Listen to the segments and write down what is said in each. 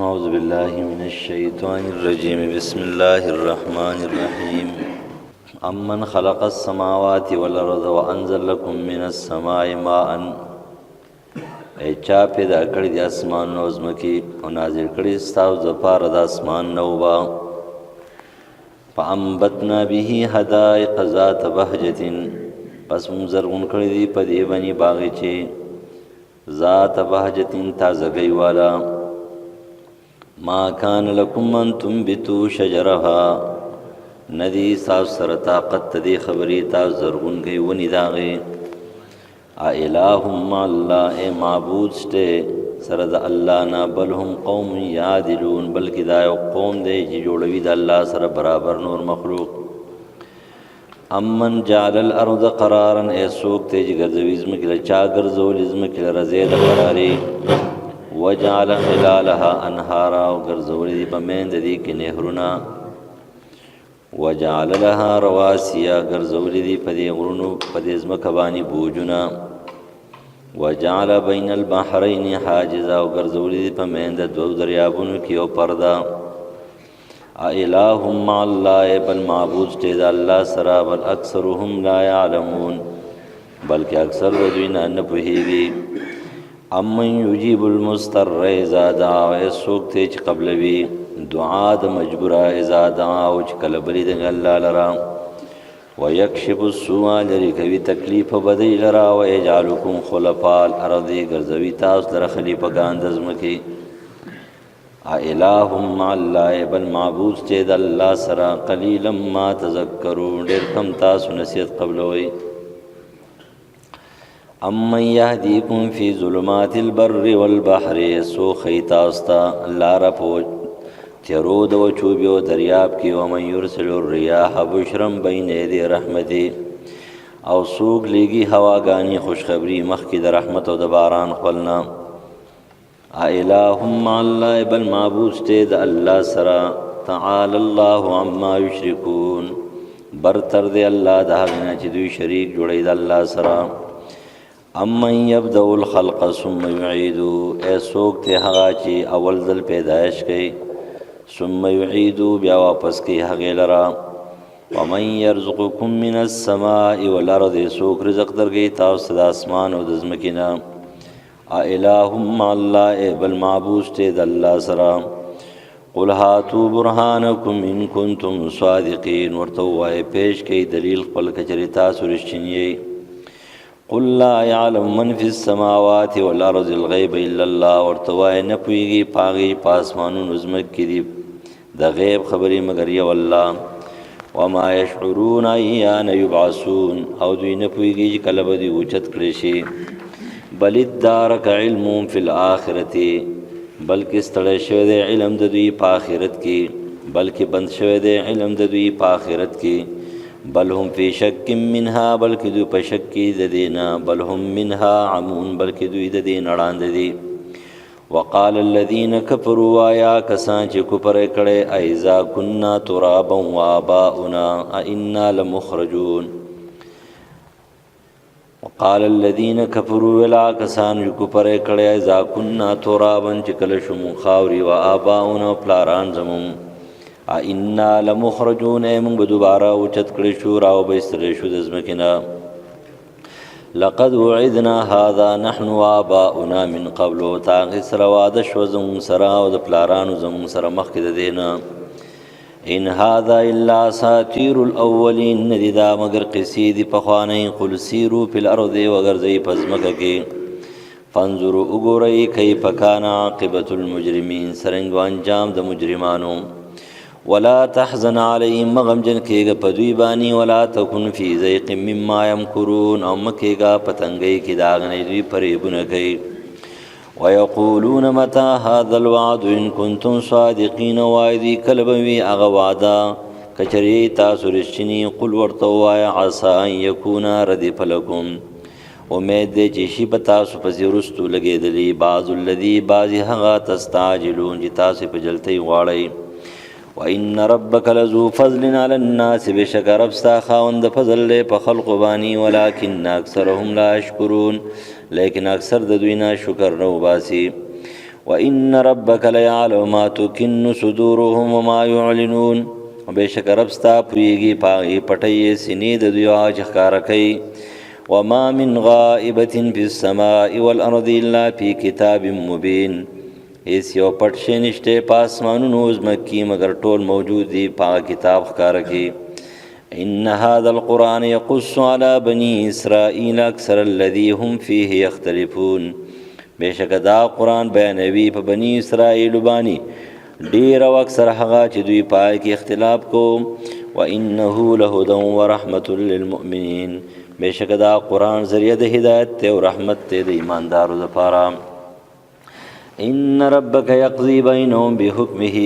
اعوذ باللہ من الشیطان الرجیم بسم اللہ الرحمن الرحیم امن خلق السماوات والارض وانزل لكم من السماء ماء ای چا پیدا کړی د اسمان او زمکی او نازل کړی ستاسو دپاره د اسمان نه اوبه فانبتنا به حدائق ذات بهجة پس موږ زرغون کړي دي په دې باندې باغچې ذات بهجة تازګۍ والا ما کان لکم ان تنبتوا شجرها ندی تاسو سره طاقت دې خبرې تاسو زرغون کوي ونې د هغې الہ مع الله معبود شته سره د الله نه بل هم قوم یعدلون بلکې دا یو قوم دی چې جوړوي د الله سره برابر نور مخلوق امن جعل الارض قرارا څوک دی چې ګرځوي ځمکې له چا ګرځولې ځمکې له ځای د قرارې وجعل خلالها انهارا او ګرځولې دي په منځ دې کې نهرونه وجعل لها رواسي ګرځولې دي په دې غرونو په دې ځمکه باندې بوجونه وجعل بین البحرین حاجزا او ګرځولې دي په منځ د دوو دریابونو کې یو پرده الہ مع الله بل معبود شته د الله سره بل اکثرهم لا يعلمون بلکې اکثر دوی نه پوهیږي امن یجیب المضطر اذا دعا څوک دی چې قبلوي دعا د مجبوره اذا دعا او چې کله بلې د الله لرا ويكشف السوء لري کوي تکلیف بدی لرا ويجعلكم خلفاء الارض ګرځوي تاسو لره خلیفګان د ځمکې الہ مع الله بل معبود چې د الله سره قلیلا ما تذکرون ډېر کم تاسو نصیحت قبلوي امن یهدیکم فی ظلمات البر والبحر سو خیتاستا لارا پوج تیرو دو چوبیو دریاب کی ومن یرسل الریاح بشرم بین ایدی رحمتی او سوک لیگی هواگانی خوشخبری مخی در رحمت و دباران خولنا الہ مع اللہ بل معبود شتے دا اللہ سرا تعالی اللہ عما یشرکون برتر دے اللہ دا حقنا چی دوی شریک جوڑی دا اللہ سرا امن یبدأ الخلق ثم یعیدو څوک ته هغه چې اول ځل پیدایش کوي ثم یعیدو بیا واپس کوي هغې لره ومن یرزقکم من السماء والارض څوک رزق درکوي تاسو د اسمان او د ځمکې نه الہ مع الله بل معبود شته د الله سره قل هاتوا برهانکم ان کنتم صادقین ورته ووایه پیش کوي دلیل خپل که چېرې تاسو رښتینی یئ قل لا يعلم من في السماوات والارض الغيب الا الله ورتوای نه پویږي پاغي پاسمانونو زمک کې دي د غیب خبري مگر یو الله وما يشعرون ايان يبعثون او دوی نه پویږي چې کله به دوی اوچت کړي شي بل ادارک علم فی الاخرته بلکې ستړی شوی دی علم د دوی په آخرت کې بلکې بند شوی دی علم د دوی په آخرت کې بل هم فی شک منها بلکې دوی په شک کې د دینا بل هم منها عمون بلکې دوی د دین اړاند دي وقال الذين كفروا يا کسان چې کفر کړي اذا كنا ترابا واباؤنا ائنا لمخرجون وقال الذين كفروا ولا کسان چې کفر کړي اذا كنا ترابا چې کله شو خاوري واباؤنا پلاران زمون ائنا لمخرجون من دوباره اوچت کړي شو راو به استری شو د ځمکې لقد وعدنا هذا نحن واباؤنا من قبل تاغ سره واده شو زمون سره او د پلارانو زمون سره مخکې د دینه ان هذا الا اساطير الاولين ندیدا مگر قصید پخوانی قل سیرو فی الارض وغرزی پزمکه کې فانظروا وګورئ کیف کان عاقبت المجرمین سرنګ انجام د مجرمانو ولا تحزن علیهم مغمجن کېږه په دوی باندې ولا تکن فی ضیق مما یمکرون او مه کېږه په تنګۍ کې د هغه نه دوی فریبونه کوي ویقولون متى هذا الوعد ان کنتم صادقین وایي دوی کله به وي هغه وعده که چېرې تاسو رښتیني قل ورته ووایه عسى ان یکون ردف لکم امید دی چې شي په تاسو پسې وروستو لګېدلي بعض الذي بعضې هغه تستعجلون چې تاسو په جلتۍ غواړئ وان ربک لذو فضل علی الناس بشک رب ستا خاوند فضل په خلق بانی ولکن اکثرهم لا یشکرون لیکن اکثر د دوی نه شکر نه وباسي وان ربک لیعلم ما تکن صدورهم وما يعلنون بشک رب ستا پویږي پاغي پټي سینې د دوی اج ښکارا کوي وما من غائبه في السماء والارض الا في كتاب مبين ایس یو پټ شي نشته پاسمانونو زمکی مگر ټول موجود دي پاغه کتاب ښکارا کوي ان هذا القرآن يقص على بني اسرائيل اكثر الذي هم فيه يختلفون بشک دا قرآن بیانوي په بني اسرائیل باندې ډیر او اکثر هغه چې دوی پای کې اختلاف کو وانه لهدى ورحمة للمؤمنين بشک دا قرآن ذریعہ د هدایت ته او رحمت ته د ایماندارو لپاره ان ربک یقضي بینهم بحکمه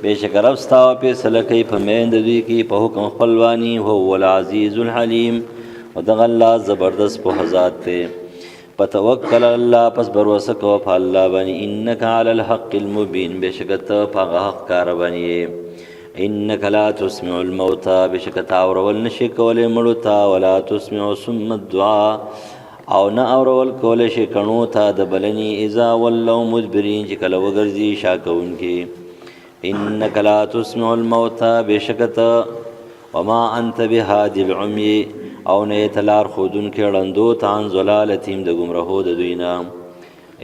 بشک رب ستا په سلکې په مند دوی کې په حکم خپلوانی هو العزیز الحلیم او دغه الله زبردست په ذات ته پتوکل الله پس بروسه کو په الله باندې انک علی الحق المبین بشک ته په حق کار باندې انک لا تسمع الموتى بشک تا اورول نشي کولای مړو تا ولا تسمع ثم الدعاء او نه اورول کولای شي کڼو ته د بلنی اذا ولوا مدبرین چې کله وګرځي شاکون کې انك لا تسمع الموتى بشکت وما انت بهادي العمي او نه تلار خودن کې ړندو تان زلالتیم د گمراهو د دوینا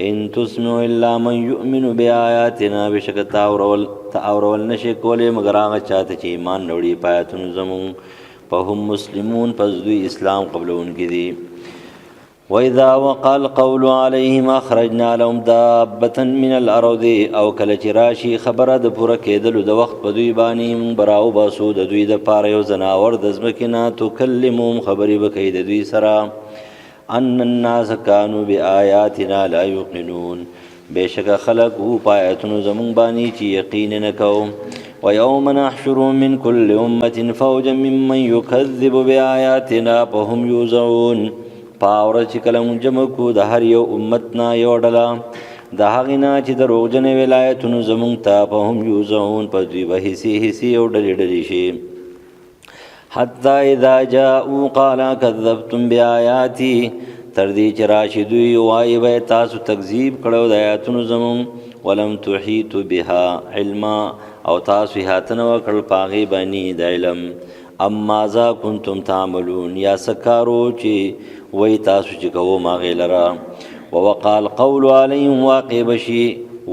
ان تسمع الا من يؤمن بآياتنا بشکت اورول نشي کولای مگر هغه چاته چې ایمان نوړي پاتون زمون په هم مسلمون پس دوی اسلام قبلون کې دي وَإِذَا وَقَعَ الْقَوْلُ عَلَيْهِمْ أَخْرَجْنَا لَهُمْ دَابَّةً مِنَ الْأَرْضِ او کله چې راشي خبره د پوره کېدلو د وخت په دوی باندې مونږ براو باسو د دوی د پاره یو زناور د ځمکې نه تکلمهم خبرې به کوي د دوی سره ان الناس كانوا بآياتنا لا يوقنون بشک خلق او پایتونو زمونږ باندې چې یقین نه کوو ويوم نحشر من كل أمة فوجا ممن يكذب بآياتنا فهم يوزعون پاور چې کله مونږ جمع کو د هر یو امت نه یو ډله د هغې نه چې دروغجنې ولایتونو زمونږ ته په هم یوزعون په دوی به حصې او ډلې ډلې شي حتی اذا جاءوا قال کذبتم بآیاتي تر دې چې راشي دوی وایي به تاسو تکذیب کړو د آیاتونو زمونږ ولم تحیطوا بها علما او تاسو احاطه نه وکړل په هغې باندې د علم اما ذا کنتم تعملون یا سکارو چې وی تاسو چې کوو ماغې لره ووقع القول علیهم واقع بشي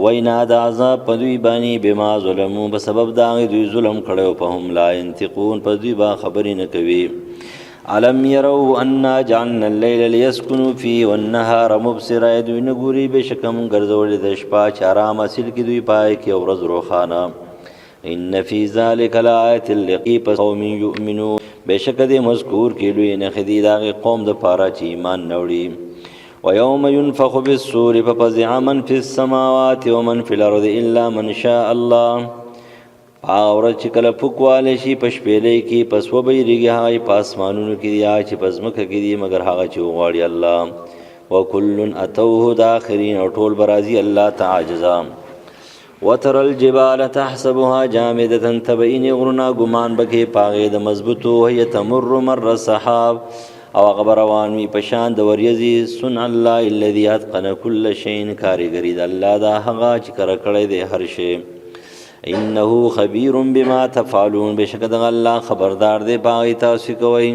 وینا د عذاب په دوی باندې بما ظلمو په سبب د هغې دوی ظلم کړی په هم لا ينطقون په دوی به خبرې نه کوي الم يروا انا جعلنا الليل ليسكنوا فيه والنهار مبصرا دوی نه ګوري بېشکه مونږ ګرځولې د شپه چې ارام حاصل کړي دوی پای کې او ورځ روښانه ان فی ذلک لآیة لقوم یؤمنون بشک دې مذکور کې لوی نه خدي داغه قوم د پاره چې ایمان نوړي ويوم ينفخ بالصور ففزع من في السماوات ومن في الارض الا من شاء الله اور چې کله پکواله شي پشپېلې کې پس و بیرږي هاي پاسمانونو کې یا چې پزمکه کې دي مگر هغه چې وغواړي الله وکل اتوه داخرین او ټول برازي الله تعاجزا وتر الجبال تحسبها جامدة تبين غرنا گمان بکې پاغه د مضبوطو هي تمر مر السحاب او غبروان می پشان د وریزي سن الله الذي اتقن كل شيء کاریګری د الله دا هغه چې کړه کړی دی هر شی انه خبير بما تفعلون بشک د الله خبردار دی پاغه تاسو کوي